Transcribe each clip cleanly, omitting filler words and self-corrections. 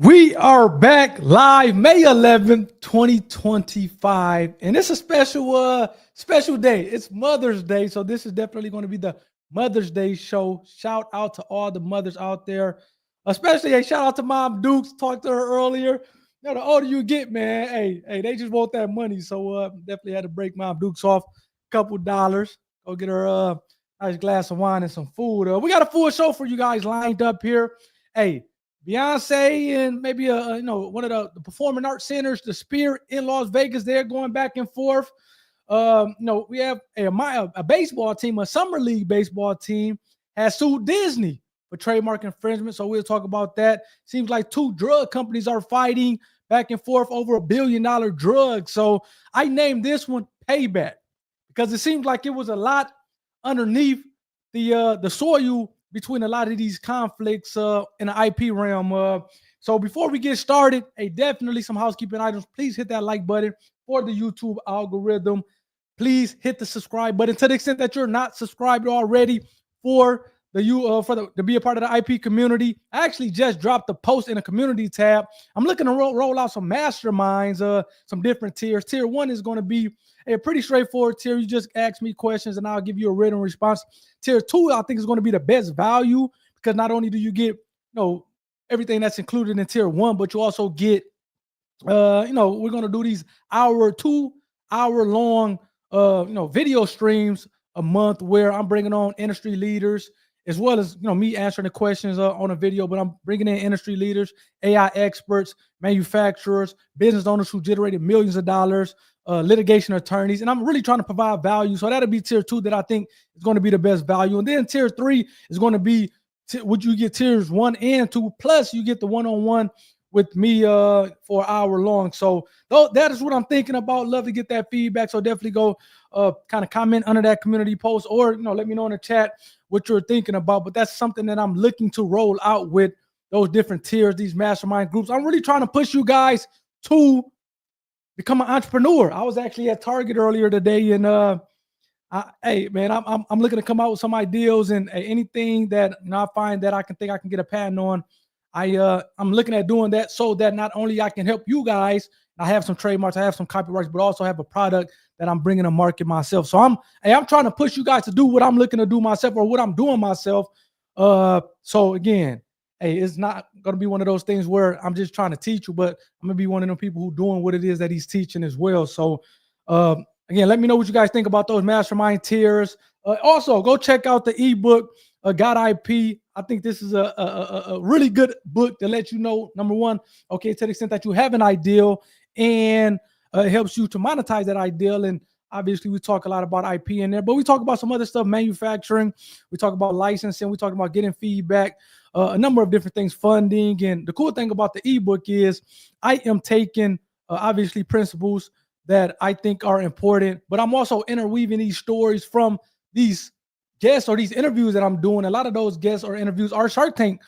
We are back live May 11th, 2025. And it's a special day. It's Mother's Day. So this is definitely going to be the Mother's Day show. Shout out to all the mothers out there. Especially a shout out to Mom Dukes. Talked to her earlier. You know, the older you get, man, hey, they just want that money. So definitely had to break Mom Dukes off a couple dollars. Go get her a nice glass of wine and some food. We got a full show for you guys lined up here. Hey, Beyonce and maybe one of the performing arts centers, the Spirit in Las Vegas. They're going back and forth. We have a baseball team, a summer league baseball team, has sued Disney for trademark infringement. So we'll talk about that. Seems like two drug companies are fighting back and forth over $1 billion drug. So I named this one Payback because it seems like it was a lot underneath the soil between a lot of these conflicts in the IP realm. So before we get started, definitely some housekeeping items. Please hit that like button for the YouTube algorithm. Please hit the subscribe button to the extent that you're not subscribed already to be a part of the IP community. I actually just dropped a post in a community tab. I'm looking to roll out some masterminds, some different tiers. Tier 1 is going to be a pretty straightforward tier. You just ask me questions and I'll give you a written response. Tier 2, I think, is going to be the best value because not only do you get everything that's included in tier 1, but you also get we're going to do these 2 hour long video streams a month where I'm bringing on industry leaders as well as me answering the questions on a video, but I'm bringing in industry leaders, AI experts, manufacturers, business owners who generated millions of dollars, litigation attorneys, and I'm really trying to provide value. So that'll be tier 2 that I think is going to be the best value. And then tier 3 is going to be would you get tiers 1 and 2, plus you get the one-on-one with me for an hour long. So that is what I'm thinking about. Love to get that feedback. So definitely go kind of comment under that community post or let me know in the chat what you're thinking about. But that's something that I'm looking to roll out with those different tiers, these mastermind groups. I'm really trying to push you guys to become an entrepreneur. I was actually at Target earlier today, and I'm looking to come out with some ideas and anything that I find that I can get a patent on. I'm looking at doing that so that not only I can help you guys, I have some trademarks, I have some copyrights, but also have a product that I'm bringing to market myself. So I'm trying to push you guys to do what I'm looking to do myself or what I'm doing myself. So again, it's not going to be one of those things where I'm just trying to teach you, but I'm going to be one of them people who doing what it is that he's teaching as well. So again, let me know what you guys think about those mastermind tiers. Also, go check out the ebook, Got IP. I think this is a really good book to let you know, number one, okay, to the extent that you have an ideal and it helps you to monetize that ideal. And obviously we talk a lot about IP in there, but we talk about some other stuff, manufacturing. We talk about licensing. We talk about getting feedback, a number of different things, funding. And the cool thing about the ebook is I am taking obviously principles that I think are important, but I'm also interweaving these stories from these guests or these interviews that I'm doing. A lot of those guests or interviews are Shark Tank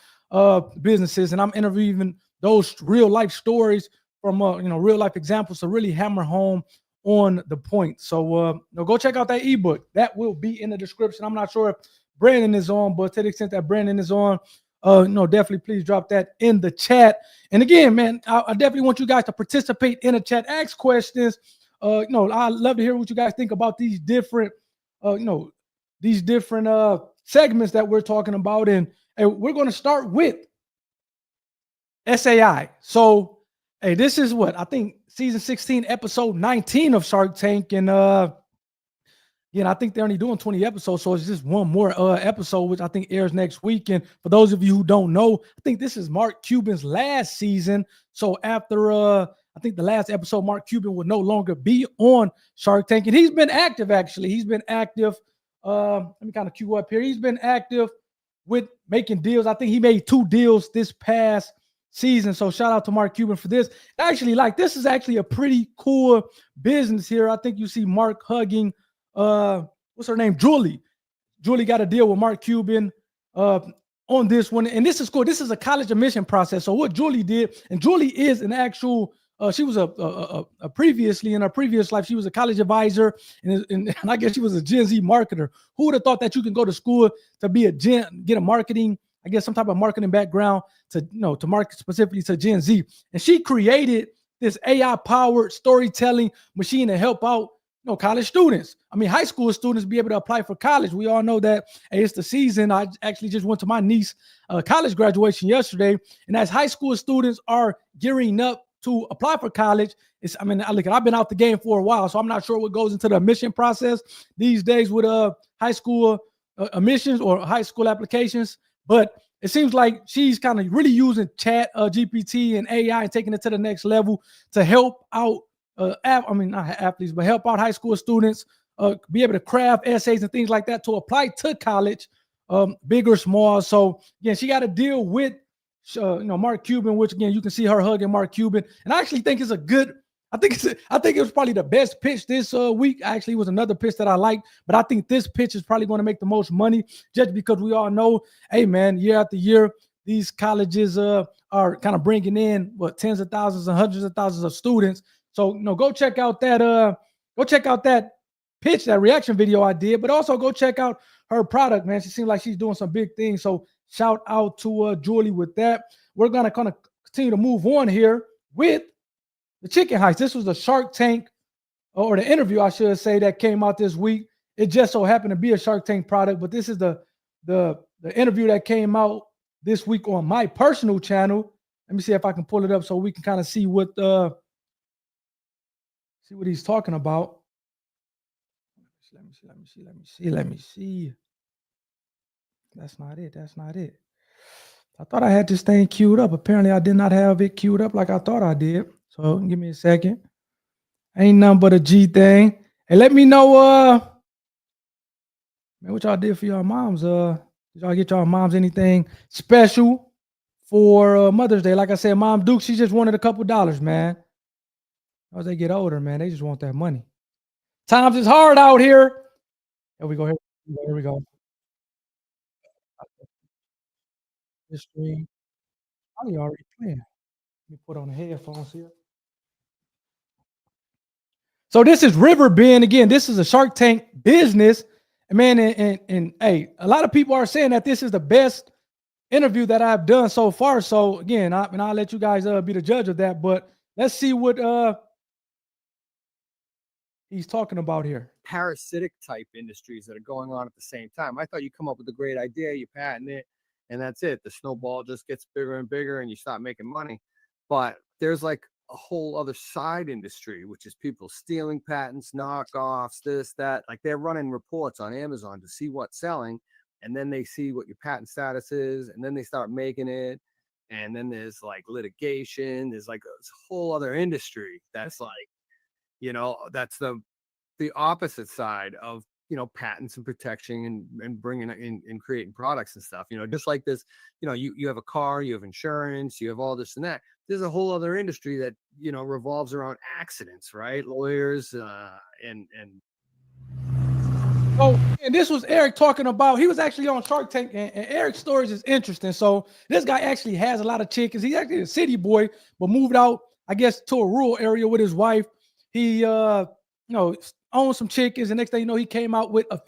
businesses, and I'm interviewing those real life stories from real life examples to really hammer home on the point. So go check out that ebook. That will be in the description. I'm not sure if Brandon is on, but to the extent that Brandon is on, definitely please drop that in the chat. And again, man, I definitely want you guys to participate in the chat, ask questions. I love to hear what you guys think about these different segments that we're talking about. And we're going to start with SAI. So, this is what I think season 16, episode 19 of Shark Tank. And I think they're only doing 20 episodes. So it's just one more episode, which I think airs next week. And for those of you who don't know, I think this is Mark Cuban's last season. So after I think the last episode, Mark Cuban will no longer be on Shark Tank. And he's been active, actually. He's been active. Let me kind of cue up here. He's been active with making deals. I think he made 2 deals this past season. So shout out to Mark Cuban for this. Actually, this is actually a pretty cool business here. I think you see Mark hugging, what's her name? Julie. Julie got a deal with Mark Cuban on this one. And this is cool. This is a college admission process. So what Julie did, and Julie is an actual she was previously in her previous life, she was a college advisor, and I guess she was a Gen Z marketer. Who would have thought that you can go to school to be get a marketing I guess, some type of marketing background to, to market specifically to Gen Z. And she created this AI powered storytelling machine to help out, college students. I mean, high school students be able to apply for college. We all know that, hey, it's the season. I actually just went to my niece's college graduation yesterday. And as high school students are gearing up to apply for college, I've been out the game for a while, so I'm not sure what goes into the admission process these days with high school admissions or high school applications. But it seems like she's kind of really using chat GPT and AI and taking it to the next level to help out not athletes, but help out high school students be able to craft essays and things like that to apply to college, big or small. So again, she got to deal with Mark Cuban, which again you can see her hugging Mark Cuban, and I actually think it's a good. I think it was probably the best pitch this week. Actually, it was another pitch that I liked, but I think this pitch is probably going to make the most money just because we all know, hey man, year after year, these colleges are kind of bringing in tens of thousands and hundreds of thousands of students. So go check out that pitch, that reaction video I did, but also go check out her product, man. She seems like she's doing some big things. So shout out to Julie with that. We're gonna kind of continue to move on here with the chicken heist. This was the Shark Tank, or the interview, I should say, that came out this week. It just so happened to be a Shark Tank product, but this is the interview that came out this week on my personal channel. Let me see if I can pull it up so we can kind of see what he's talking about. Let me see. That's not it. I thought I had this thing queued up. Apparently, I did not have it queued up like I thought I did. So give me a second. Ain't nothing but a G thing. And let me know, man, what y'all did for your moms. Did y'all get y'all moms anything special for Mother's Day? Like I said, Mom Duke, she just wanted a couple dollars, man. As they get older, man, they just want that money. Times is hard out here. Here we go. Here we go. This stream. Probably already playing. Let me put on the headphones here. So this is Riverbend. Again, this is a Shark Tank business. Man, and hey, a lot of people are saying that this is the best interview that I've done so far. So again, I'll let you guys be the judge of that. But let's see what he's talking about here. Parasitic type industries that are going on at the same time. I thought you come up with a great idea, you patent it, and that's it. The snowball just gets bigger and bigger and you start making money. But there's like a whole other side industry, which is people stealing patents, knockoffs, this, that. Like they're running reports on Amazon to see what's selling, and then they see what your patent status is, and then they start making it. And then there's like litigation. There's like a whole other industry that's like, that's the opposite side of, patents and protection and bringing in creating products and stuff, just like this, you have a car, you have insurance, you have all this and that. There's a whole other industry that, revolves around accidents, right? Lawyers and Oh, and this was Eric talking about, he was actually on Shark Tank, and Eric's stories is interesting. So this guy actually has a lot of chickens. He's actually a city boy, but moved out, I guess, to a rural area with his wife. He, owned some chickens, and next thing you know, he came out with a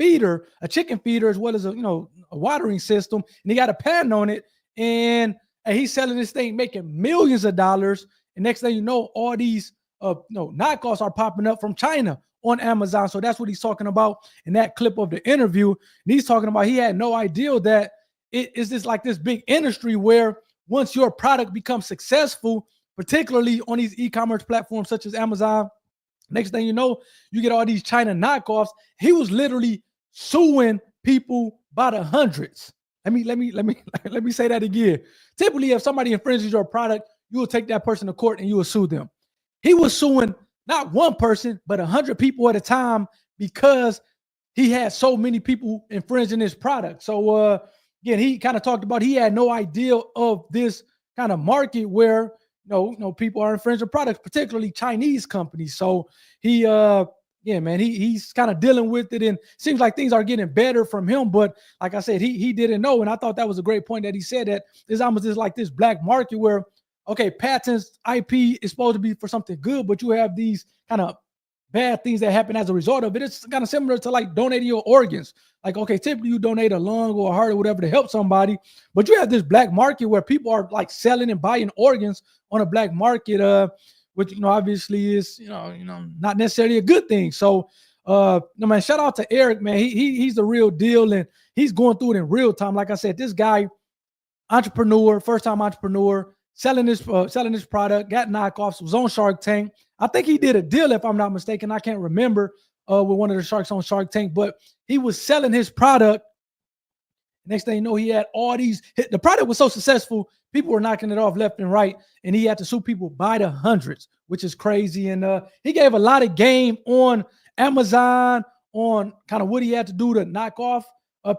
chicken feeder, as well as a watering system, and he got a patent on it. And he's selling this thing, making millions of dollars. And next thing you know, all these knockoffs are popping up from China on Amazon. So that's what he's talking about in that clip of the interview. And he's talking about he had no idea that it is this big industry where once your product becomes successful, particularly on these e-commerce platforms such as Amazon, next thing you know, you get all these China knockoffs. He was literally suing people by the hundreds. Let me say that again. Typically, if somebody infringes your product, you will take that person to court and you will sue them. He was suing not one person, but 100 people at a time because he had so many people infringing his product. So again, he kind of talked about he had no idea of this kind of market where people are infringing products, particularly Chinese companies. So he, he's kind of dealing with it, and seems like things are getting better from him. But like I said, he didn't know, and I thought that was a great point that he said, that there's almost this black market where, okay, patents, IP is supposed to be for something good, but you have these kind of bad things that happen as a result of it. It's kind of similar to like donating your organs. Like, okay, typically you donate a lung or a heart or whatever to help somebody, but you have this black market where people are like selling and buying organs on a black market, which obviously is not necessarily a good thing. So no, man, shout out to Eric, man. He's the real deal, and he's going through it in real time. Like I said, this guy, entrepreneur, first time entrepreneur, selling this product, got knockoffs, was on Shark Tank. I think he did a deal, if I'm not mistaken. I can't remember with one of the sharks on Shark Tank, but he was selling his product. Next thing you know, he had all these. The product was so successful, people were knocking it off left and right, and he had to sue people by the hundreds, which is crazy. And he gave a lot of game on Amazon on kind of what he had to do to knock off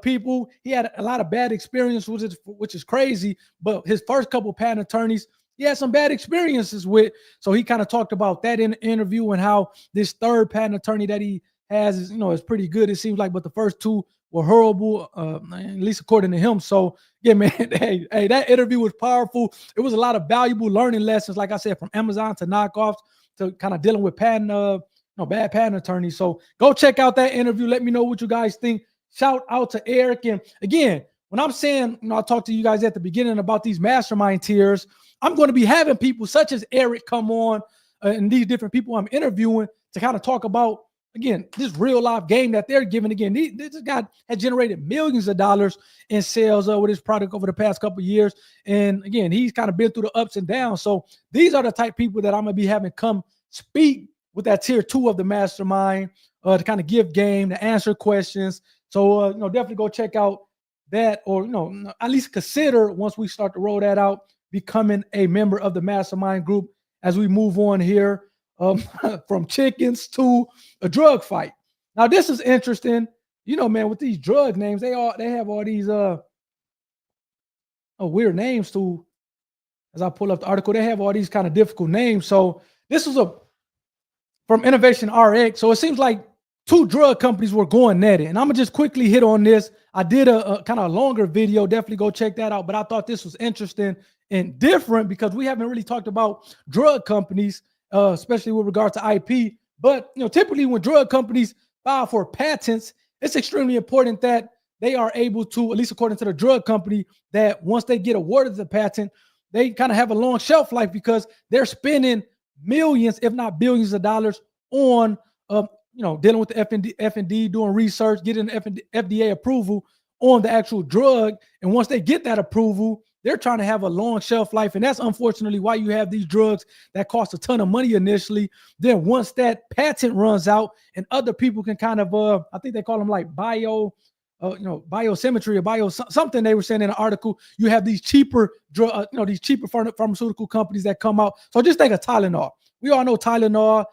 people. He had a lot of bad experience, which is crazy. But his first couple patent attorneys, he had some bad experiences with. So he kind of talked about that in the interview and how this third patent attorney that he has is pretty good, it seems like. But the first two were horrible, at least according to him. So yeah, man, hey, that interview was powerful. It was a lot of valuable learning lessons, like I said, from Amazon to knockoffs to kind of dealing with bad patent attorneys. So go check out that interview. Let me know what you guys think. Shout out to Eric. And again, when I'm saying, I talked to you guys at the beginning about these mastermind tiers, I'm going to be having people such as Eric come on and these different people I'm interviewing to kind of talk about, again, this real life game that they're giving. Again, this guy has generated millions of dollars in sales with his product over the past couple of years. And again, he's kind of been through the ups and downs. So these are the type of people that I'm going to be having come speak with that tier 2 of the mastermind to kind of give game, to answer questions. So, definitely go check out that, or, at least consider, once we start to roll that out, becoming a member of the mastermind group as we move on here from chickens to a drug fight. Now, this is interesting. Man, with these drug names, they have all these weird names too. As I pull up the article, they have all these kind of difficult names. So this was from Innovation RX. So it seems like 2 drug companies were going at it. And I'm going to just quickly hit on this. I did a kind of longer video. Definitely go check that out. But I thought this was interesting and different because we haven't really talked about drug companies, especially with regard to IP. But, typically when drug companies file for patents, it's extremely important that they are able to, at least according to the drug company, that once they get awarded the patent, they kind of have a long shelf life because they're spending millions, if not billions of dollars on, dealing with the F&D, doing research, getting the FDA approval on the actual drug. And once they get that approval, they're trying to have a long shelf life. And that's unfortunately why you have these drugs that cost a ton of money initially. Then once that patent runs out and other people can kind of, I think they call them like biosymmetry or something they were saying in an article, you have these cheaper drug, these cheaper pharmaceutical companies that come out. So just think of Tylenol. We all know Tylenol,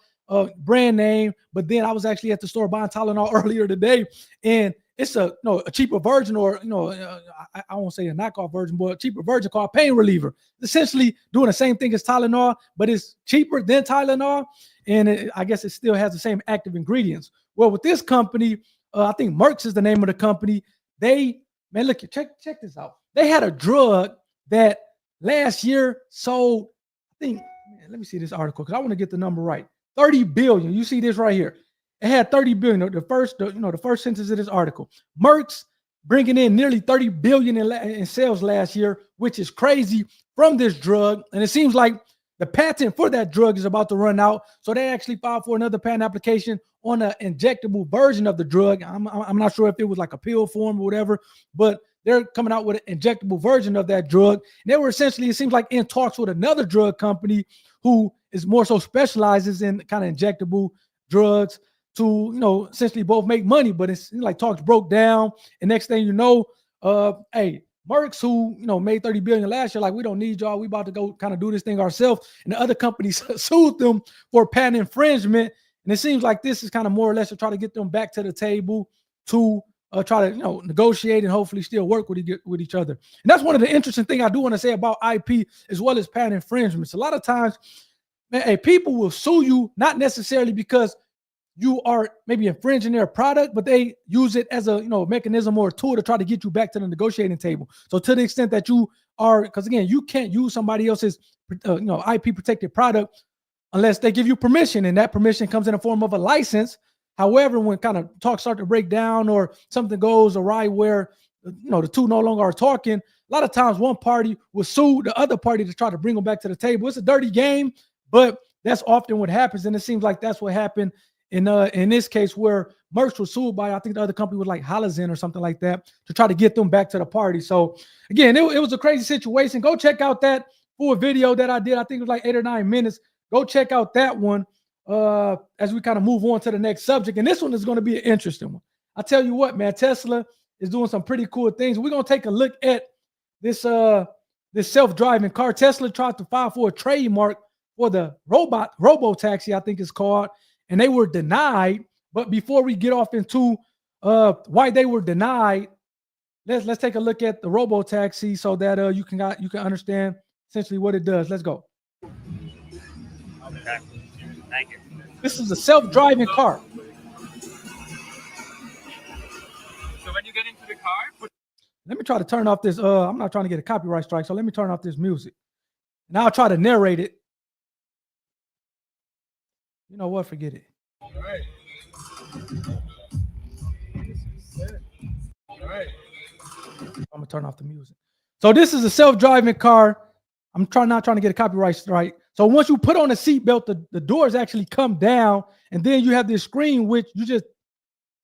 brand name, but then I was actually at the store buying Tylenol earlier today, and it's a cheaper version, or I won't say a knockoff version, but a cheaper version called pain reliever. Essentially doing the same thing as Tylenol, but it's cheaper than Tylenol, and I guess it still has the same active ingredients. Well, with this company, I think Merck's is the name of the company. Look, check this out. They had a drug that last year sold, I think, let me see this article because I want to get the number right. 30 billion. You see this right here. It had 30 billion. The first sentence of this article. Merck's bringing in nearly 30 billion in sales last year, which is crazy from this drug. And it seems like the patent for that drug is about to run out. So they actually filed for another patent application on an injectable version of the drug. I'm not sure if it was like a pill form or whatever, but they're coming out with an injectable version of that drug. And they were essentially, it seems like, in talks with another drug company who is more so specializes in kind of injectable drugs to, essentially both make money. But it's like talks broke down. And next thing you know, Merck's, who, made 30 billion last year, like, we don't need y'all. We about to go kind of do this thing ourselves. And the other companies sued them for patent infringement. And it seems like this is kind of more or less to try to get them back to the table to try to, negotiate and hopefully still work with each other. And that's one of the interesting things I do want to say about IP as well as patent infringements. A lot of times, man, people will sue you not necessarily because you are maybe infringing their product, but they use it as a mechanism or a tool to try to get you back to the negotiating table. So to the extent that you are, because again, you can't use somebody else's IP protected product unless they give you permission, and that permission comes in the form of a license. However, when kind of talks start to break down or something goes awry where the two no longer are talking, a lot of times one party will sue the other party to try to bring them back to the table. It's a dirty game, but that's often what happens, and it seems like that's what happened in this case where Merckx was sued by, I think the other company was like Halozyme or something like that, to try to get them back to the party. So again, it was a crazy situation. Go check out that full video that I did. I think it was like 8 or 9 minutes. Go check out that one as we kind of move on to the next subject. And this one is going to be an interesting one. I tell you what, man, Tesla is doing some pretty cool things. We're going to take a look at this self-driving car. Tesla tried to file for a trademark for the robo-taxi, I think it's called, and they were denied. But before we get off into why they were denied, let's take a look at the robo-taxi so that you can understand essentially what it does. Let's go. Okay. Thank you. This is a self-driving car. So when you get into the car, Let me try to turn off this. I'm not trying to get a copyright strike, so let me turn off this music. And I'll try to narrate it. You know what? Forget it. All right. All right. I'm gonna turn off the music. So this is a self-driving car. I'm not trying to get a copyright strike. So once you put on a seatbelt, the doors actually come down, and then you have this screen which you just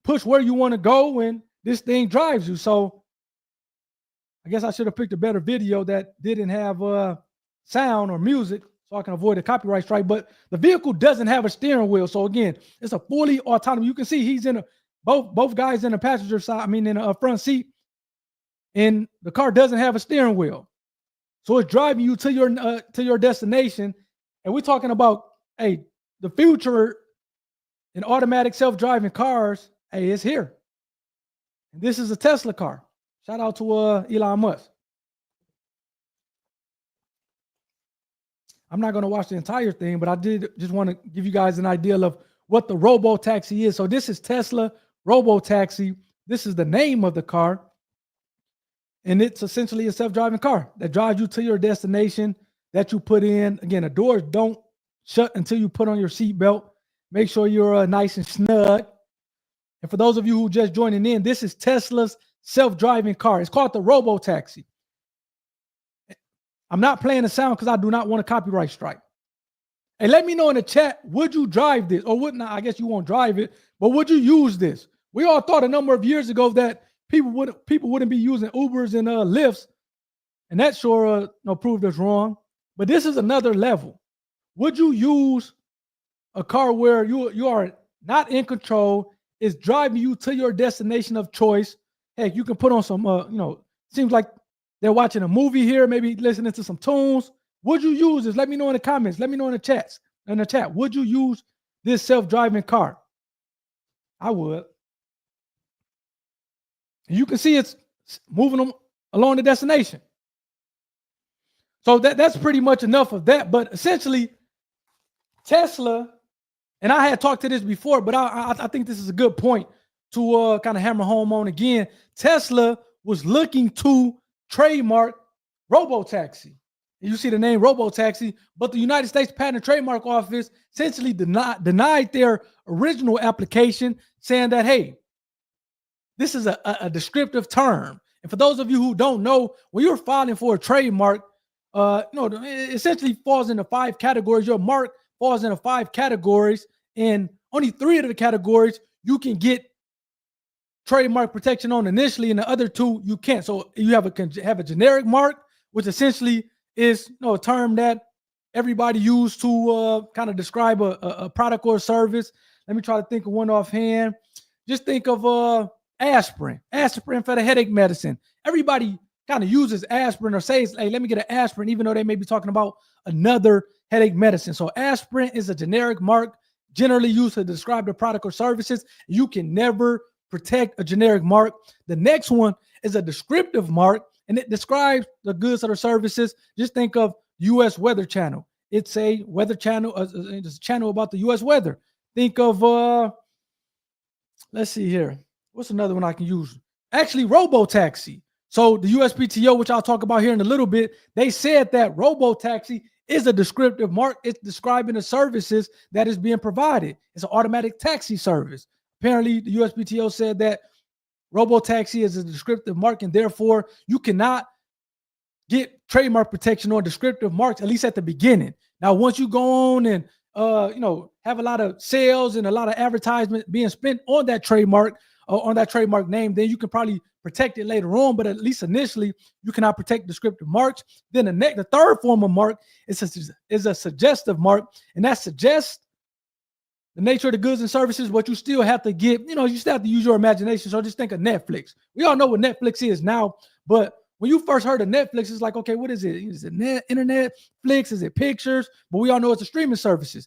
push where you want to go, and this thing drives you. So I guess I should have picked a better video that didn't have sound or music so I can avoid a copyright strike. But the vehicle doesn't have a steering wheel. So again, it's a fully autonomous. You can see he's in both guys in the passenger side, in a front seat, and the car doesn't have a steering wheel. So it's driving you to your destination. And we're talking about, hey, the future in automatic self-driving cars, hey, it's here. And this is a Tesla car. Shout out to Elon Musk. I'm not going to watch the entire thing, but I did just want to give you guys an idea of what the robo-taxi is. So this is Tesla robo-taxi. This is the name of the car. And it's essentially a self-driving car that drives you to your destination that you put in. Again, the doors don't shut until you put on your seatbelt. Make sure you're nice and snug. And for those of you who just joining in, this is Tesla's self-driving car. It's called the robo-taxi. I'm not playing the sound because I do not want a copyright strike. And let me know in the chat, would you drive this? Or wouldn't? I guess you won't drive it, but would you use this? We all thought a number of years ago that people wouldn't be using Ubers and Lyfts, and that sure proved us wrong. But this is another level. Would you use a car where you are not in control, it's driving you to your destination of choice? Heck, you can put on some, seems like they're watching a movie here, maybe listening to some tunes. Would you use this? Let me know in the comments. Let me know in the chat. Would you use this self-driving car? I would. And you can see it's moving them along the destination. So that's pretty much enough of that. But essentially, Tesla, and I had talked to this before, but I think this is a good point to kind of hammer home on again. Tesla was looking to trademark robo-taxi. You see the name robo-taxi, but the United States Patent and Trademark Office essentially denied their original application, saying that, hey, this is a descriptive term. And for those of you who don't know, when you're filing for a trademark, it essentially falls into 5 categories. Your mark falls into 5 categories, and only 3 of the categories you can get trademark protection on initially, and the other 2 you can't. So you have a generic mark, which essentially is a term that everybody used to kind of describe a product or a service. Let me try to think of one offhand. Just think of aspirin for the headache medicine. Everybody kind of uses aspirin or says, hey, let me get an aspirin, even though they may be talking about another headache medicine. So aspirin is a generic mark generally used to describe the product or services. You can never protect a generic mark. The next one is a descriptive mark, and it describes the goods or the services. Just think of U.S. Weather Channel. It's a weather channel. It's a channel about the U.S. weather. Think of, let's see here. What's another one I can use? Actually, robo-taxi. So the USPTO, which I'll talk about here in a little bit, they said that robo-taxi is a descriptive mark. It's describing the services that is being provided. It's an automatic taxi service. Apparently, the USPTO said that robo-taxi is a descriptive mark, and therefore you cannot get trademark protection on descriptive marks, at least at the beginning. Now, once you go on and have a lot of sales and a lot of advertisement being spent on that trademark name, then you can probably protect it later on. But at least initially, you cannot protect descriptive marks. Then the third form of mark is a suggestive mark, and that suggests the nature of the goods and services, but you still have to you still have to use your imagination. So just think of Netflix. We all know what Netflix is now, but when you first heard of Netflix, it's like, okay, what is it? Is it internet, Flix? Is it pictures? But we all know it's a streaming services.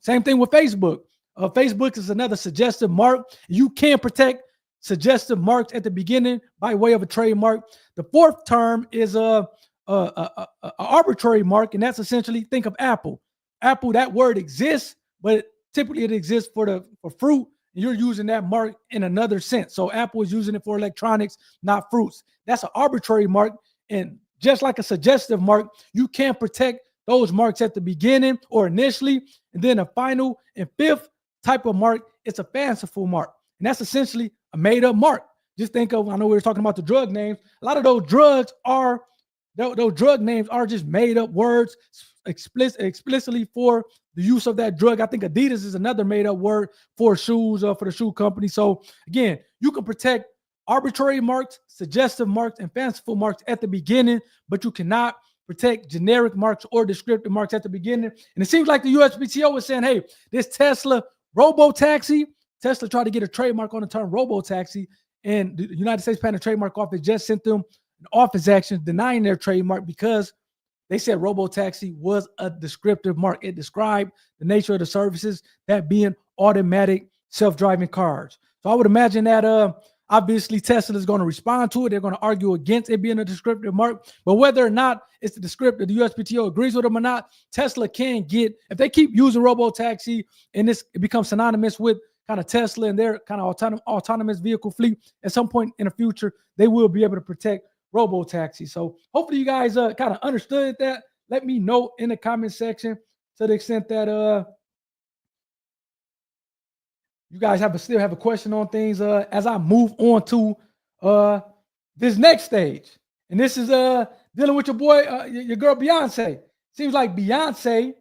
Same thing with Facebook. Facebook is another suggestive mark. You can protect suggestive marks at the beginning by way of a trademark. The fourth term is a arbitrary mark, and that's essentially, think of Apple. Apple, that word exists, but typically it exists for fruit. And you're using that mark in another sense. So Apple is using it for electronics, not fruits. That's an arbitrary mark. And just like a suggestive mark, you can protect those marks at the beginning or initially. And then a final and fifth type of mark, it's a fanciful mark. And that's essentially a made-up mark. Just think of, I know we were talking about the drug names. A lot of those drug names are just made-up words explicitly for the use of that drug. I think Adidas is another made-up word for shoes, for the shoe company. So again, you can protect arbitrary marks, suggestive marks, and fanciful marks at the beginning, but you cannot protect generic marks or descriptive marks at the beginning. And it seems like the USPTO was saying, hey, this Tesla robo-taxi, Tesla tried to get a trademark on the term robo-taxi, and the United States Patent and Trademark Office just sent them an office action denying their trademark because they said robo-taxi was a descriptive mark. It described the nature of the services, that being automatic self-driving cars. So I would imagine that obviously Tesla is going to respond to it. They're going to argue against it being a descriptive mark. But whether or not it's the descriptive, the USPTO agrees with them or not, Tesla can get, if they keep using robo-taxi and it becomes synonymous with kind of Tesla and their kind of autonomous vehicle fleet, at some point in the future, they will be able to protect robo-taxi. So hopefully you guys kind of understood that. Let me know in the comment section to the extent that you guys still have a question on things as I move on to this next stage. And this is dealing with your boy, your girl Beyonce. Seems like Beyonce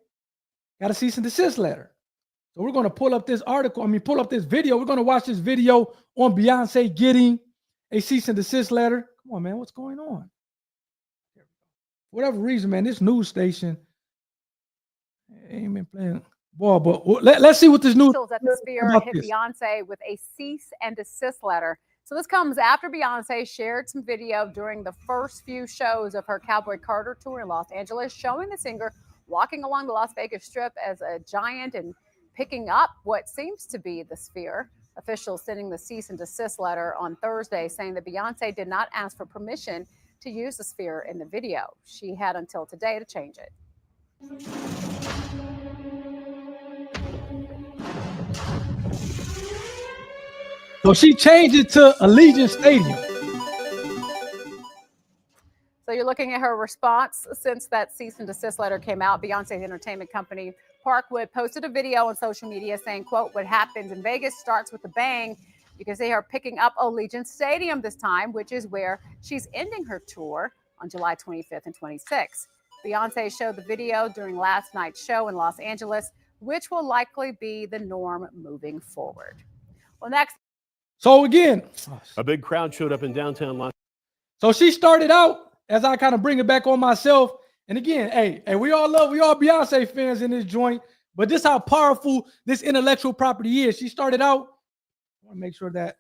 got a cease and desist letter. So we're going to pull up this video. We're going to watch this video on Beyonce getting a cease and desist letter. Come on, man, what's going on? For whatever reason, man, this news station ain't been playing ball, but let's see what this news at the Sphere hit Beyonce with a cease and desist letter. So this comes after Beyonce shared some video during the first few shows of her Cowboy Carter tour in Los Angeles, showing the singer walking along the Las Vegas Strip as a giant and picking up what seems to be the Sphere. Officials sending the cease and desist letter on Thursday, saying that Beyonce did not ask for permission to use the Sphere in the video. She had until today to change it. So she changed it to Allegiant Stadium. So you're looking at her response since that cease and desist letter came out. Beyonce's entertainment company, Parkwood, posted a video on social media saying, quote, "What happens in Vegas starts with a bang." You can see her picking up Allegiant Stadium this time, which is where she's ending her tour on July 25th and 26th. Beyonce showed the video during last night's show in Los Angeles, which will likely be the norm moving forward. Well, next. So again, a big crowd showed up in downtown Los. So she started out, as I kind of bring it back on myself. And again, hey, we all Beyonce fans in this joint, but this how powerful this intellectual property is. She started out, I want to make sure that,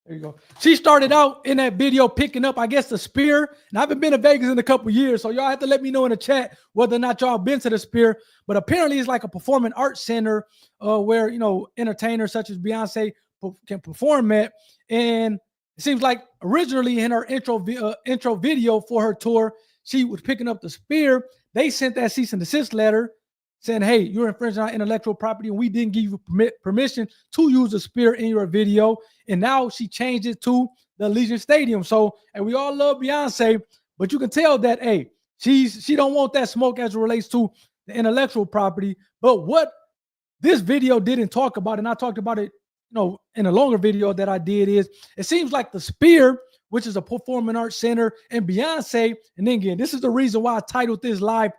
there you go. She started out in that video picking up, I guess, the Sphere. And I haven't been to Vegas in a couple years, so y'all have to let me know in the chat whether or not y'all been to the Sphere. But apparently it's like a performing arts center where, entertainers such as Beyonce can perform at. And it seems like originally in her intro video for her tour, she was picking up the Sphere. They sent that cease and desist letter saying, hey, you're infringing on intellectual property and we didn't give you permission to use the Sphere in your video. And now she changed it to the Allegiant Stadium. So, and we all love Beyonce, but you can tell that, hey, She don't want that smoke as it relates to the intellectual property. But what this video didn't talk about, and I talked about it, in a longer video that I did, is it seems like the Sphere, which is a performing arts center, and Beyonce, and then again, this is the reason why I titled this live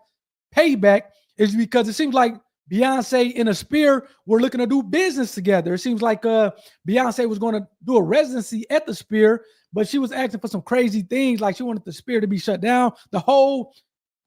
Payback, is because it seems like Beyonce and a Sphere were looking to do business together. It seems like Beyonce was going to do a residency at the Sphere, but she was asking for some crazy things, like she wanted the Sphere to be shut down, the whole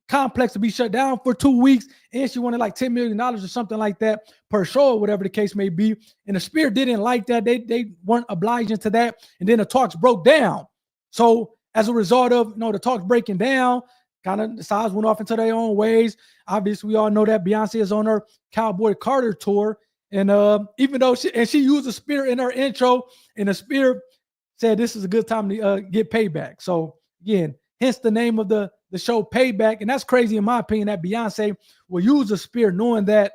complex to be shut down for 2 weeks, and she wanted like $10 million or something like that per show, or whatever the case may be. And the Sphere didn't like that. They weren't obliging to that, and then the talks broke down. So as a result of the talks breaking down, kind of the sides went off into their own ways. Obviously, we all know that Beyonce is on her Cowboy Carter tour, and even though she used the Sphere in her intro, and the Sphere said this is a good time to get payback. So again, hence the name of the show Payback. And that's crazy in my opinion that Beyonce will use the Sphere knowing that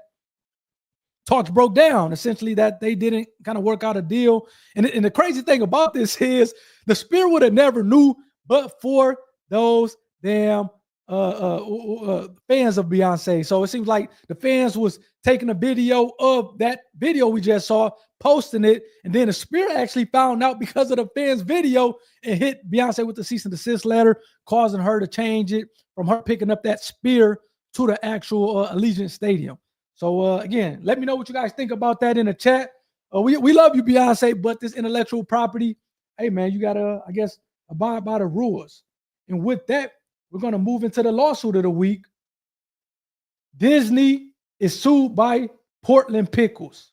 talks broke down, essentially that they didn't kind of work out a deal. And the crazy thing about this is the Sphere would have never knew but for those damn fans of Beyonce. So it seems like the fans was taking a video of that video we just saw, posting it, and then the Sphere actually found out because of the fans' video and hit Beyonce with the cease and desist letter, causing her to change it from her picking up that Sphere to the actual Allegiant Stadium. So again, let me know what you guys think about that in the chat. We love you, Beyonce, but this intellectual property, hey man, you gotta, I guess, abide by the rules. And with that, we're going to move into the lawsuit of the week. Disney is sued by Portland Pickles.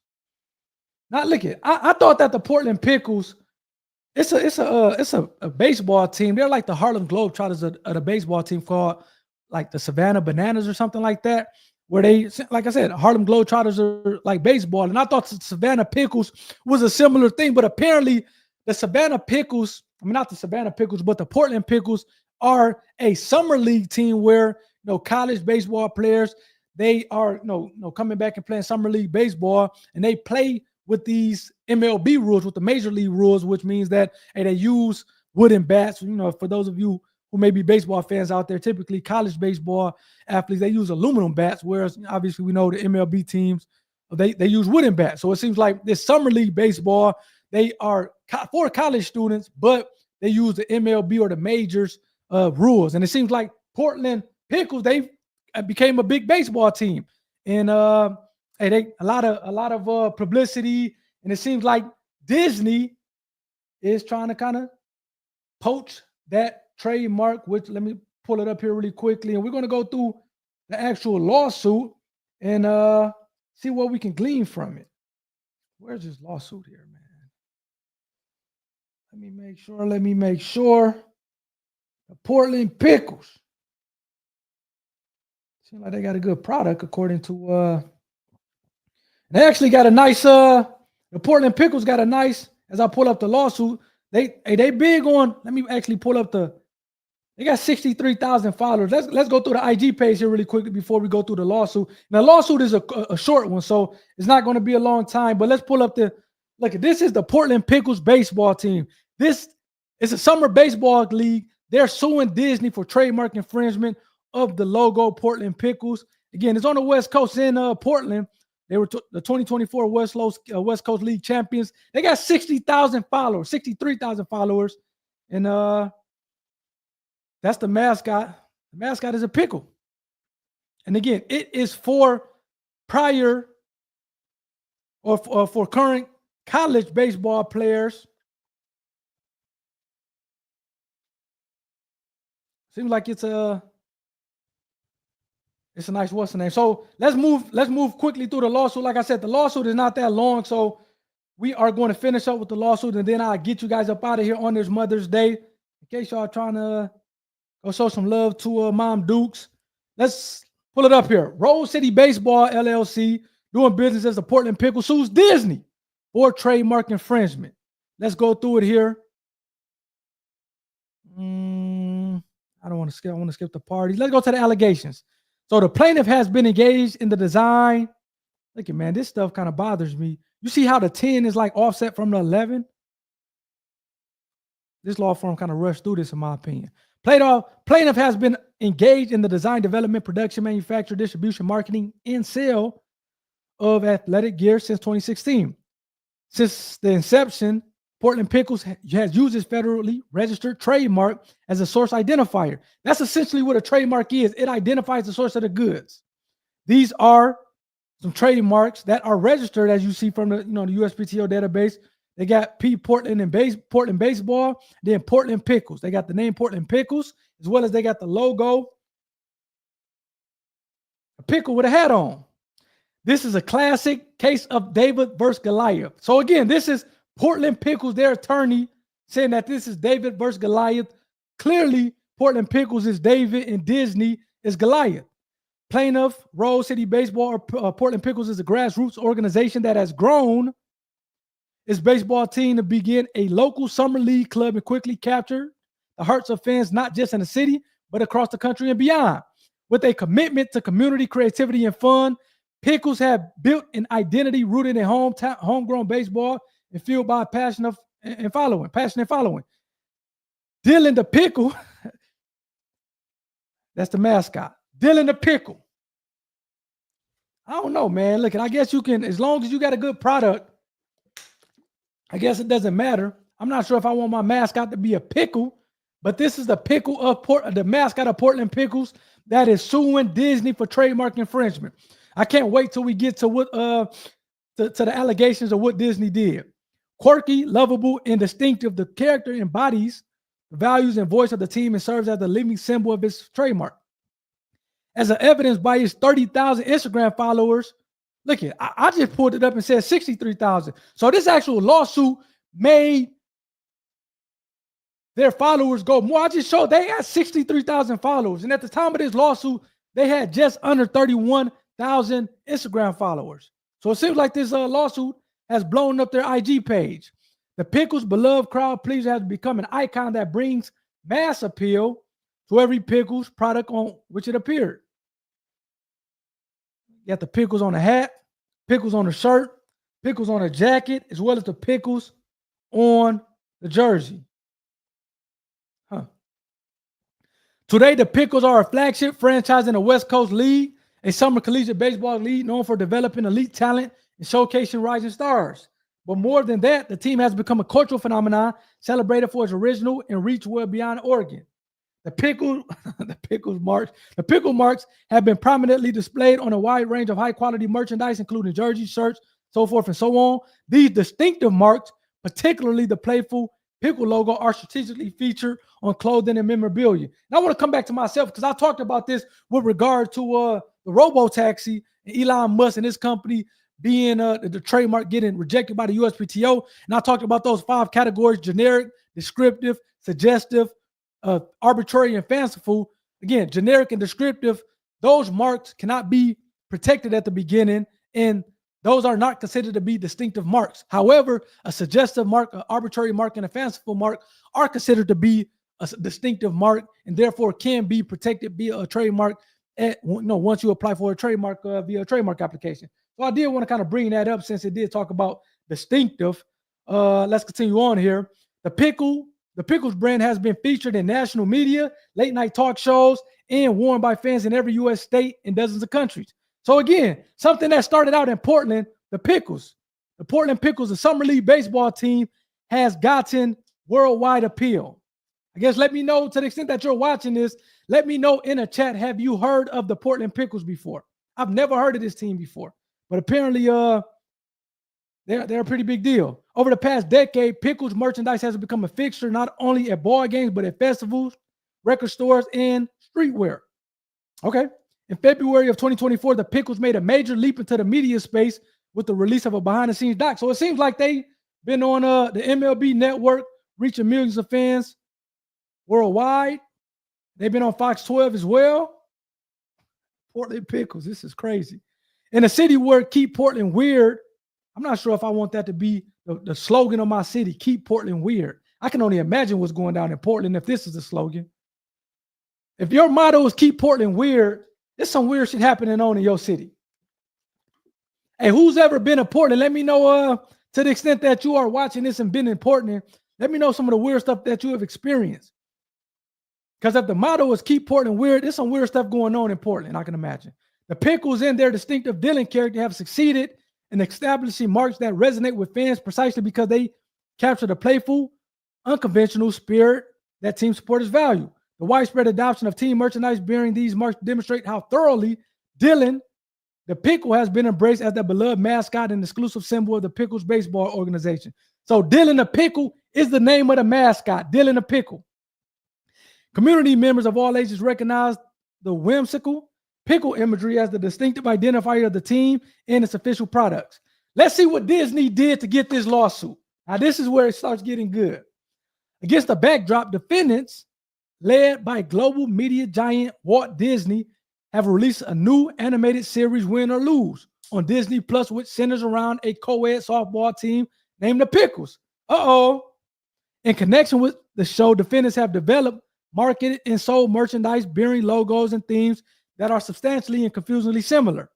Now, look at, I thought that the Portland Pickles, it's a baseball team. They're like the Harlem Globetrotters of the baseball team, called like the Savannah Bananas or something like that, where they, like I said, Harlem Globetrotters are like baseball. And I thought the Savannah Pickles was a similar thing, but apparently the Savannah Pickles, I mean, not the Savannah Pickles, but the Portland Pickles are a summer league team where college baseball players, they are coming back and playing summer league baseball, and they play with these MLB rules, with the major league rules, which means that they use wooden bats. For those of you who may be baseball fans out there, typically college baseball athletes, they use aluminum bats, whereas obviously we know the MLB teams, they use wooden bats. So it seems like this summer league baseball, they are for college students, but they use the MLB or the majors rules. And it seems like Portland Pickles, they became a big baseball team, and they a lot of publicity. And it seems like Disney is trying to kind of poach that trademark, which, let me pull it up here really quickly, and we're going to go through the actual lawsuit and see what we can glean from it. Where's this lawsuit here, man? Let me make sure. The Portland Pickles. Seems like they got a good product, according to they actually got a nice the Portland Pickles got a nice, as I pull up the lawsuit, they big on, let me actually pull up they got 63,000 followers. Let's go through the IG page here really quickly before we go through the lawsuit. Now, the lawsuit is a short one, so it's not going to be a long time, but let's pull up look, this is the Portland Pickles baseball team. This is a summer baseball league. They're suing Disney for trademark infringement of the logo Portland Pickles. Again, it's on the West Coast in Portland. They were the 2024 West Coast League champions. They got 60,000 followers, 63,000 followers. And that's the mascot. The mascot is a pickle. And again, it is for prior or for current college baseball players. Seems like it's a nice, what's the name? So let's move quickly through the lawsuit. Like I said, the lawsuit is not that long, so we are going to finish up with the lawsuit, and then I'll get you guys up out of here on this Mother's Day. In case y'all trying to go show some love to Mom Dukes. Let's pull it up here. Rose City Baseball LLC, doing business as the Portland Pickles, sues Disney for trademark infringement. Let's go through it here. I don't want to skip. I want to skip the parties. Let's go to the allegations. So the plaintiff has been engaged in the design. Look at, man, this stuff kind of bothers me. You see how the 10 is like offset from the 11? This law firm kind of rushed through this, in my opinion. Plaintiff has been engaged in the design, development, production, manufacture, distribution, marketing, and sale of athletic gear since 2016. Since the inception, Portland Pickles has used its federally registered trademark as a source identifier. That's essentially what a trademark is. It identifies the source of the goods. These are some trademarks that are registered, as you see from the USPTO database. They got Portland and Portland baseball, then Portland Pickles. They got the name Portland Pickles, as well as they got the logo, a pickle with a hat on. This is a classic case of David versus Goliath. So again, this is Portland Pickles, their attorney, saying that this is David versus Goliath. Clearly, Portland Pickles is David and Disney is Goliath. Plaintiff, Rose City Baseball, or Portland Pickles is a grassroots organization that has grown its baseball team to begin a local summer league club and quickly capture the hearts of fans, not just in the city, but across the country and beyond. With a commitment to community, creativity, and fun, Pickles have built an identity rooted in homegrown baseball and fueled by passion and following. Dylan the Pickle, that's the mascot. Dylan the Pickle. I don't know, man. Look, I guess you can, as long as you got a good product, I guess it doesn't matter. I'm not sure if I want my mascot to be a pickle, but this is the pickle of the mascot of Portland Pickles that is suing Disney for trademark infringement. I can't wait till we get to what to the allegations of what Disney did. Quirky, lovable, and distinctive, the character embodies the values and voice of the team and serves as the living symbol of its trademark. As evidenced by his 30,000 Instagram followers, look at I just pulled it up and said 63,000. So this actual lawsuit made their followers go more. I just showed they had 63,000 followers. And at the time of this lawsuit, they had just under 31,000 Instagram followers. So it seems like this lawsuit has blown up their IG page. The Pickles' beloved crowd pleaser has become an icon that brings mass appeal to every Pickles product on which it appeared. You got the Pickles on the hat, Pickles on the shirt, Pickles on the jacket, as well as the Pickles on the jersey. Today, the Pickles are a flagship franchise in the West Coast League, a summer collegiate baseball league known for developing elite talent and showcasing rising stars. But more than that, the team has become a cultural phenomenon celebrated for its original and reach well beyond Oregon. The pickle marks have been prominently displayed on a wide range of high-quality merchandise, including jerseys, shirts, so forth and so on. These distinctive marks, particularly the playful pickle logo, are strategically featured on clothing and memorabilia. And I want to come back to myself because I talked about this with regard to the robo-taxi and Elon Musk and his company being the trademark getting rejected by the USPTO. And I talked about those 5 categories: generic, descriptive, suggestive, arbitrary, and fanciful. Again, generic and descriptive, those marks cannot be protected at the beginning, and those are not considered to be distinctive marks. However, a suggestive mark, an arbitrary mark, and a fanciful mark are considered to be a distinctive mark and therefore can be protected via a trademark once you apply for a trademark via a trademark application. So I did want to kind of bring that up since it did talk about distinctive. Let's continue on here. The Pickles brand has been featured in national media, late night talk shows, and worn by fans in every U.S. state and dozens of countries. So again, something that started out in Portland, the Portland Pickles, the summer league baseball team, has gotten worldwide appeal. I guess let me know, to the extent that you're watching this, let me know in a chat, have you heard of the Portland Pickles before? I've never heard of this team before, but apparently they're a pretty big deal. Over the past decade, Pickles merchandise has become a fixture not only at ball games, but at festivals, record stores, and streetwear. Okay. In February of 2024, the Pickles made a major leap into the media space with the release of a behind-the-scenes doc. So it seems like they've been on the MLB network, reaching millions of fans worldwide. They've been on Fox 12 as well. Portland Pickles, this is crazy. In a city where keep Portland weird, I'm not sure if I want that to be the slogan of my city, keep Portland weird. I can only imagine what's going down in Portland if this is the slogan. If your motto is keep Portland weird, there's some weird shit happening on in your city. Hey, who's ever been to Portland? Let me know to the extent that you are watching this and been in Portland. Let me know some of the weird stuff that you have experienced. Because if the motto is keep Portland weird, there's some weird stuff going on in Portland, I can imagine. The Pickles and their distinctive villain character have succeeded in establishing marks that resonate with fans precisely because they capture the playful, unconventional spirit that team supporters value. The widespread adoption of team merchandise bearing these marks demonstrate how thoroughly Dylan the Pickle has been embraced as the beloved mascot and exclusive symbol of the Pickles baseball organization. So Dylan the Pickle is the name of the mascot, Dylan the Pickle. Community members of all ages recognize the whimsical pickle imagery as the distinctive identifier of the team and its official products. Let's see what Disney did to get this lawsuit. Now, this is where it starts getting good. Against the backdrop, defendants, led by global media giant Walt Disney, have released a new animated series, Win or Lose, on Disney Plus, which centers around a co-ed softball team named the Pickles. In connection with the show, defendants have developed, marketed, and sold merchandise bearing logos and themes that are substantially and confusingly similar.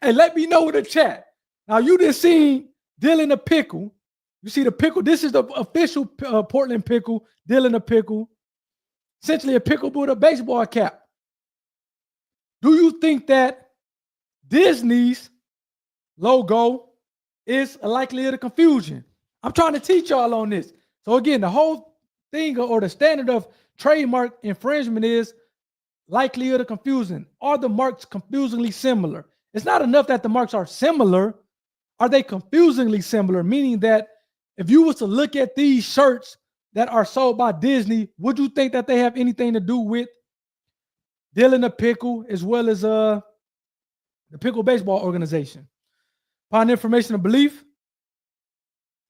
Hey, let me know in the chat. Now, you just seen Dylan the Pickle. You see the pickle. This is the official Portland Pickle, Dylan the Pickle. Essentially a pickle with a baseball cap. Do you think that Disney's logo is a likelihood of confusion? I'm trying to teach y'all on this. So again, the whole thing or the standard of trademark infringement is likelihood of confusion. Are the marks confusingly similar? It's not enough that the marks are similar. Are they confusingly similar? Meaning that if you was to look at these shirts that are sold by Disney, would you think that they have anything to do with Dylan the Pickle as well as the Pickle Baseball Organization? Upon information and belief,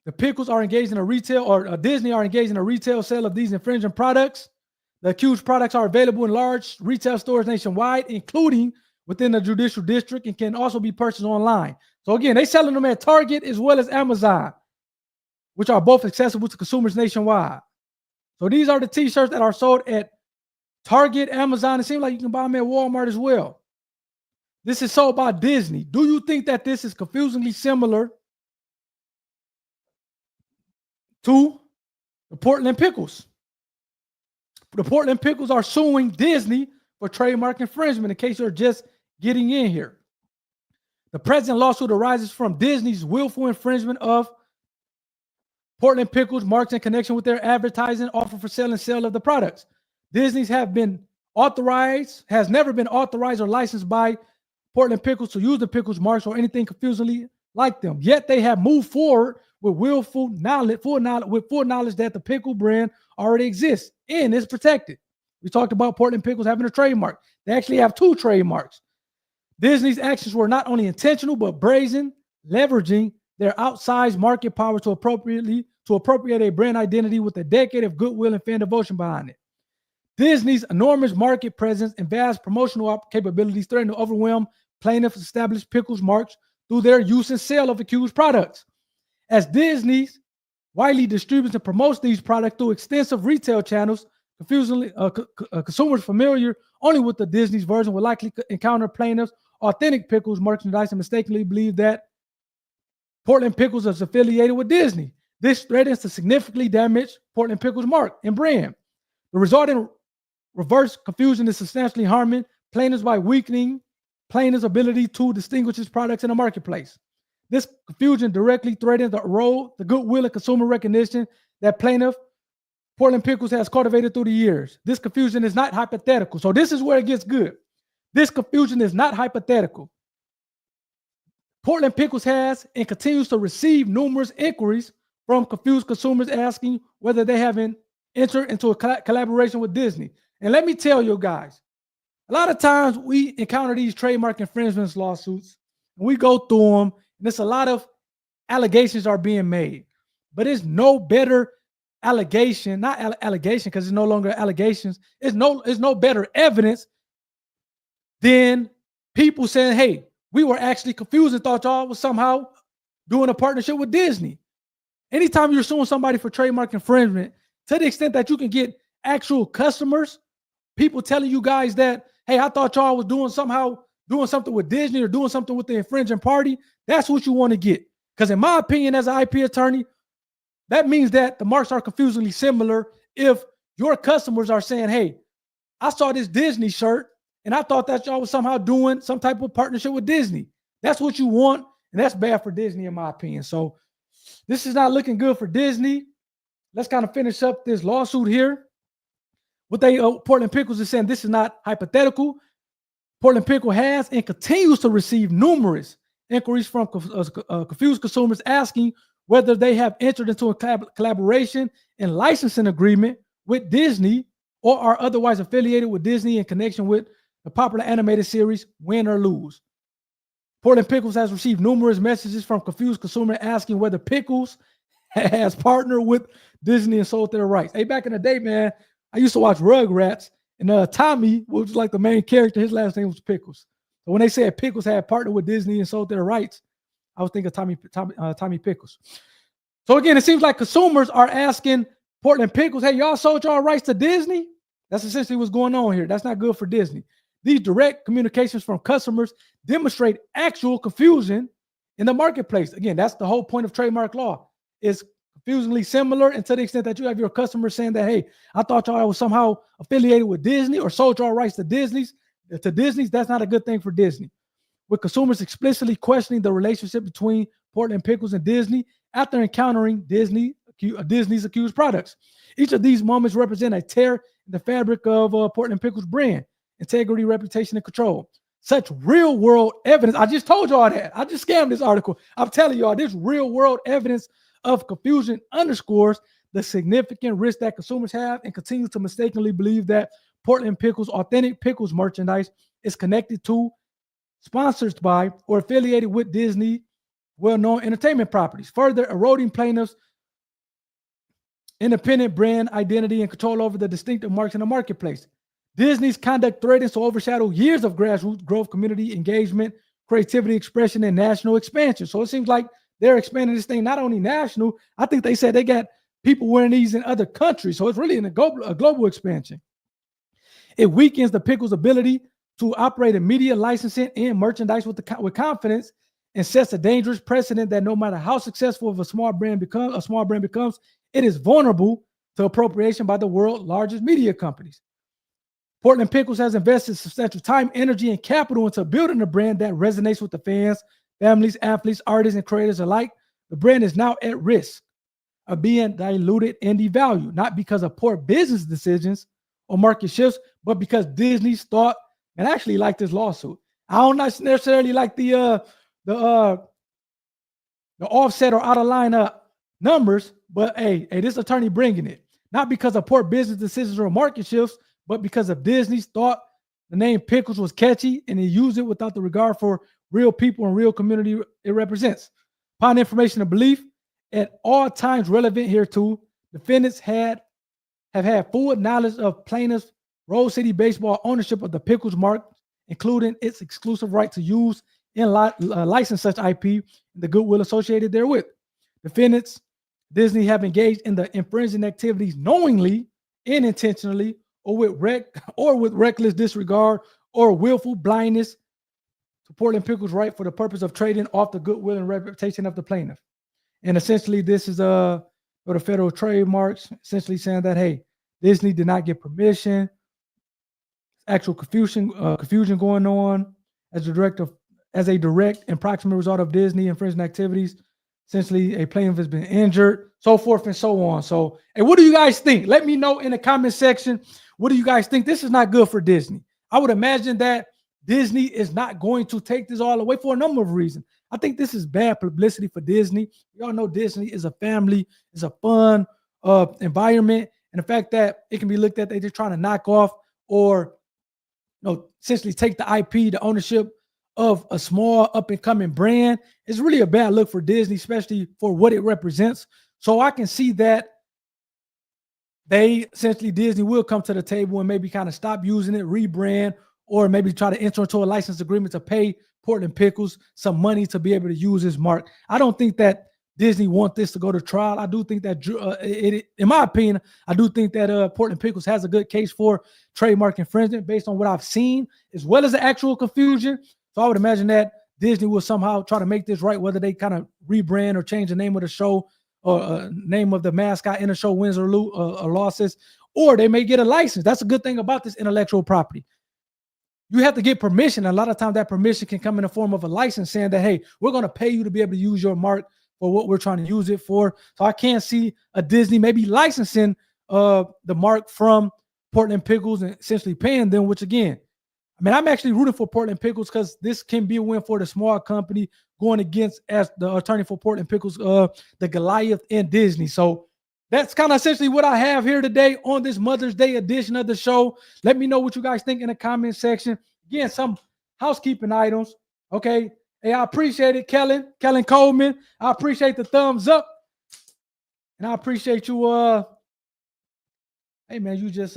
the Pickles are engaged in a retail, or Disney are engaged in a retail sale of these infringing products. The accused products are available in large retail stores nationwide, including within the judicial district, and can also be purchased online. So again, they're selling them at Target as well as Amazon, which are both accessible to consumers nationwide. So these are the t-shirts that are sold at Target, Amazon. It seems like you can buy them at Walmart as well. This is sold by Disney. Do you think that this is confusingly similar to the Portland Pickles? The Portland Pickles are suing Disney for trademark infringement, in case you're just getting in here. The present lawsuit arises from Disney's willful infringement of Portland Pickles marks in connection with their advertising, offer for sale, and sale of the products. Disney's has never been authorized or licensed by Portland Pickles to use the Pickles marks or anything confusingly like them. Yet they have moved forward with full knowledge that the Pickle brand already exists and is protected. We talked about Portland Pickles having a trademark. They actually have 2 trademarks. Disney's actions were not only intentional, but brazen, leveraging their outsized market power to appropriate a brand identity with a decade of goodwill and fan devotion behind it. Disney's enormous market presence and vast promotional capabilities threaten to overwhelm plaintiffs' established Pickles marks through their use and sale of accused products. As Disney widely distributes and promotes these products through extensive retail channels, consumers familiar only with the Disney's version will likely encounter plaintiffs' authentic Pickles merchandise and mistakenly believe that Portland Pickles is affiliated with Disney. This threatens to significantly damage Portland Pickles' mark and brand. The resulting reverse confusion is substantially harming plaintiffs by weakening plaintiffs' ability to distinguish its products in the marketplace. This confusion directly threatens to erode the goodwill and consumer recognition that Portland Pickles has cultivated through the years. This confusion is not hypothetical. So this is where it gets good. This confusion is not hypothetical. Portland Pickles has and continues to receive numerous inquiries from confused consumers asking whether they haven't entered into a collaboration with Disney. And let me tell you guys, a lot of times we encounter these trademark infringement lawsuits and we go through them, and there's a lot of allegations are being made, but it's no better allegation, not allegation because it's no longer allegations. It's no better evidence than people saying, hey, we were actually confused and thought y'all was somehow doing a partnership with Disney. Anytime you're suing somebody for trademark infringement, to the extent that you can get actual customers, people telling you guys that, hey, I thought y'all was doing something with Disney or doing something with the infringing party, that's what you want to get. Because in my opinion, as an IP attorney, that means that the marks are confusingly similar if your customers are saying, hey, I saw this Disney shirt and I thought that y'all was somehow doing some type of partnership with Disney. That's what you want, and that's bad for Disney, in my opinion. So this is not looking good for Disney. Let's kind of finish up this lawsuit here. What they Portland Pickles is saying, this is not hypothetical. Portland Pickle has and continues to receive numerous inquiries from confused consumers asking whether they have entered into a collaboration and licensing agreement with Disney or are otherwise affiliated with Disney in connection with the popular animated series Win or Lose. Portland Pickles has received numerous messages from confused consumers asking whether Pickles has partnered with Disney and sold their rights. Hey, back in the day, man, I used to watch Rugrats, and Tommy was like the main character. His last name was Pickles. So when they said Pickles had partnered with Disney and sold their rights, I was thinking Tommy Pickles. So again, it seems like consumers are asking Portland Pickles, hey, y'all sold y'all rights to Disney? That's essentially what's going on here. That's not good for Disney. These direct communications from customers demonstrate actual confusion in the marketplace. Again, that's the whole point of trademark law. It's confusingly similar, and to the extent that you have your customers saying that, hey, I thought y'all was somehow affiliated with Disney or sold y'all rights to Disney's, that's not a good thing for Disney. With consumers explicitly questioning the relationship between Portland Pickles and Disney after encountering Disney's accused products. Each of these moments represent a tear in the fabric of Portland Pickles brand, integrity, reputation, and control. Such real-world evidence. I just told y'all that. I just scammed this article. I'm telling y'all, this real-world evidence of confusion underscores the significant risk that consumers have and continue to mistakenly believe that Portland Pickles authentic pickles merchandise is connected to, sponsored by, or affiliated with Disney well-known entertainment properties, further eroding plaintiffs' independent brand identity and control over the distinctive marks in the marketplace. Disney's conduct threatens to overshadow years of grassroots growth, community engagement, creativity, expression, and national expansion. So it seems like they're expanding this thing not only national. I think they said they got people wearing these in other countries. So it's really a global expansion. It weakens the Pickles' ability to operate in media licensing and merchandise with confidence, and sets a dangerous precedent that no matter how successful of a small brand becomes, it is vulnerable to appropriation by the world's largest media companies. Portland Pickles has invested substantial time, energy, and capital into building a brand that resonates with the fans, families, athletes, artists, and creators alike. The brand is now at risk of being diluted and devalued, not because of poor business decisions or market shifts, but because Disney's thought and actually like this lawsuit. I don't necessarily like the offset or out of line numbers, but hey, this attorney bringing it, not because of poor business decisions or market shifts, but because of Disney's thought the name Pickles was catchy and he used it without the regard for real people and real community it represents. Upon information and belief at all times relevant hereto, defendants have had full knowledge of plaintiffs' Rose City Baseball ownership of the Pickles mark, including its exclusive right to use and license such IP and the goodwill associated therewith. Defendants, Disney, have engaged in the infringing activities knowingly and intentionally, or with reckless disregard or willful blindness to Portland Pickles' right for the purpose of trading off the goodwill and reputation of the plaintiff. And essentially, this is for the federal trademarks, essentially saying that, hey, Disney did not get permission. Actual confusion going on as a direct and proximate result of Disney infringing activities. Essentially, a plaintiff has been injured, so forth and so on. So, hey, what do you guys think? Let me know in the comment section. What do you guys think? This is not good for Disney. I would imagine that Disney is not going to take this all away for a number of reasons. I think this is bad publicity for Disney. We all know Disney is a family, is a fun environment. And the fact that it can be looked at, they're just trying to knock off or essentially take the IP, the ownership of a small up-and-coming brand, is really a bad look for Disney, especially for what it represents. So I can see that Disney will come to the table and maybe kind of stop using it, rebrand, or maybe try to enter into a license agreement to pay Portland Pickles some money to be able to use this mark. I don't think that Disney want this to go to trial. I do think that, in my opinion, I do think that Portland Pickles has a good case for trademark infringement based on what I've seen, as well as the actual confusion. So I would imagine that Disney will somehow try to make this right, whether they kind of rebrand or change the name of the show or name of the mascot in the show, wins or losses, or they may get a license. That's a good thing about this intellectual property. You have to get permission. A lot of times that permission can come in the form of a license saying that, hey, we're going to pay you to be able to use your mark for what we're trying to use it for. So I can't see a Disney maybe licensing the mark from Portland Pickles and essentially paying them, which again, I mean, I'm actually rooting for Portland Pickles because this can be a win for the small company going against, as the attorney for Portland Pickles, the Goliath and Disney. So that's kind of essentially what I have here today on this Mother's Day edition of the show. Let me know what you guys think in the comment section. Again, some housekeeping items. Okay. Hey, I appreciate it, Kellen Coleman. I appreciate the thumbs up. And I appreciate you, hey man, you just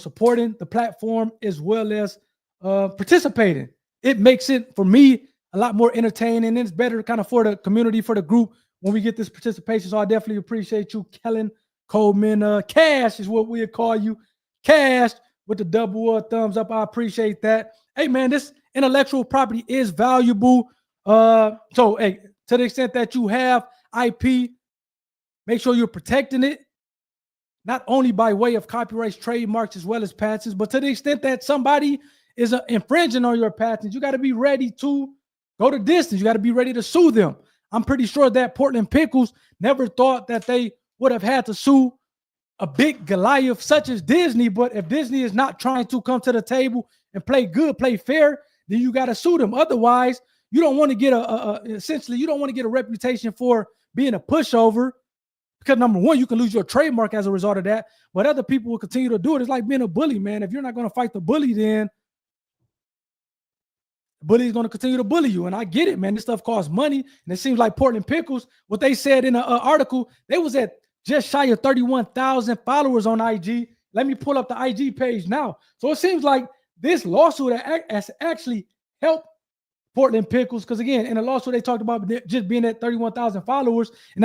supporting the platform as well as participating. It makes it for me a lot more entertaining, and it's better kind of for the community, for the group when we get this participation. So I definitely appreciate you, Kellen Coleman. Cash is what we call you, Cash with the double thumbs up. I appreciate that. Hey man, this intellectual property is valuable. So hey, to the extent that you have IP, make sure you're protecting it, not only by way of copyrights, trademarks, as well as patents, but to the extent that somebody is infringing on your patents, you got to be ready to go the distance. You got to be ready to sue them. I'm pretty sure that Portland Pickles never thought that they would have had to sue a big Goliath such as Disney, but if Disney is not trying to come to the table and play good, play fair, then you got to sue them. Otherwise, you don't want to get essentially, you don't want to get a reputation for being a pushover, because number one, you can lose your trademark as a result of that, but other people will continue to do it. It's like being a bully, man. If you're not going to fight the bully, then the bully is going to continue to bully you. And I get it, man. This stuff costs money. And it seems like Portland Pickles, what they said in an article, they was at just shy of 31,000 followers on IG. Let me pull up the IG page now. So it seems like this lawsuit has actually helped Portland Pickles, because again, in the lawsuit they talked about just being at 31,000 followers, and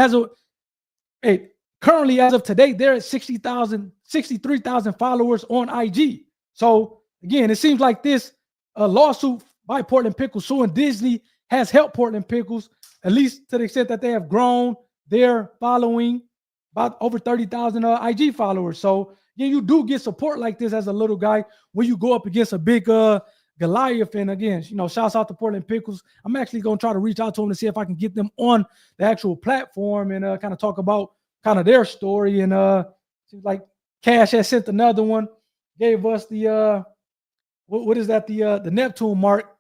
currently as of today they're at 63,000 followers on IG. So again, it seems like this lawsuit by Portland Pickles suing Disney has helped Portland Pickles, at least to the extent that they have grown their following about over 30,000 IG followers. So yeah, you do get support like this as a little guy when you go up against a big Goliath. And again, shouts out to Portland Pickles. I'm actually going to try to reach out to them to see if I can get them on the actual platform and kind of talk about kind of their story. And seems like Cash has sent another one, gave us the what is that, the Neptune mark.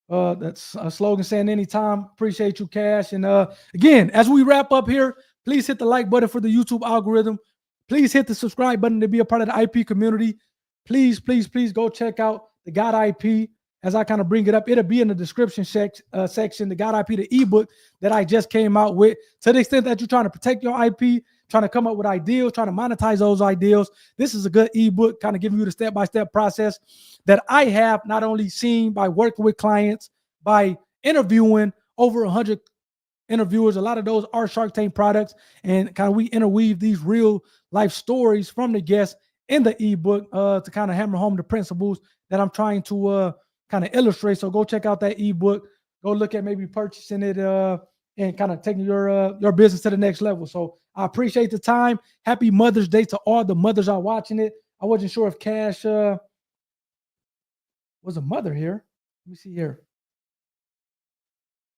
That's a slogan saying anytime. Appreciate you, Cash. And again, as we wrap up here, please hit the like button for the YouTube algorithm. Please hit the subscribe button to be a part of the IP community. Please, please, please go check out the God IP. As I kind of bring it up, it'll be in the description section, the God IP, the ebook that I just came out with. To the extent that you're trying to protect your IP, trying to come up with ideals, trying to monetize those ideals, this is a good ebook, kind of giving you the step-by-step process that I have not only seen by working with clients, by interviewing over 100 interviewers. A lot of those are Shark Tank products, and kind of we interweave these real life stories from the guests in the ebook to kind of hammer home the principles that I'm trying to kind of illustrate. So go check out that ebook. Go look at maybe purchasing it and kind of taking your business to the next level. So I appreciate the time. Happy Mother's Day to all the mothers are watching it. I wasn't sure if Cash was a mother here. Let me see here.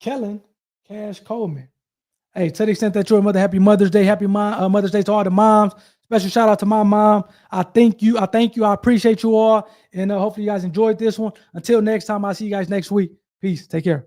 Cash Coleman. Hey, to the extent that you're a mother, happy Mother's Day. Happy Mother's Day to all the moms. Special shout out to my mom. I thank you. I appreciate you all. And hopefully you guys enjoyed this one. Until next time, I'll see you guys next week. Peace. Take care.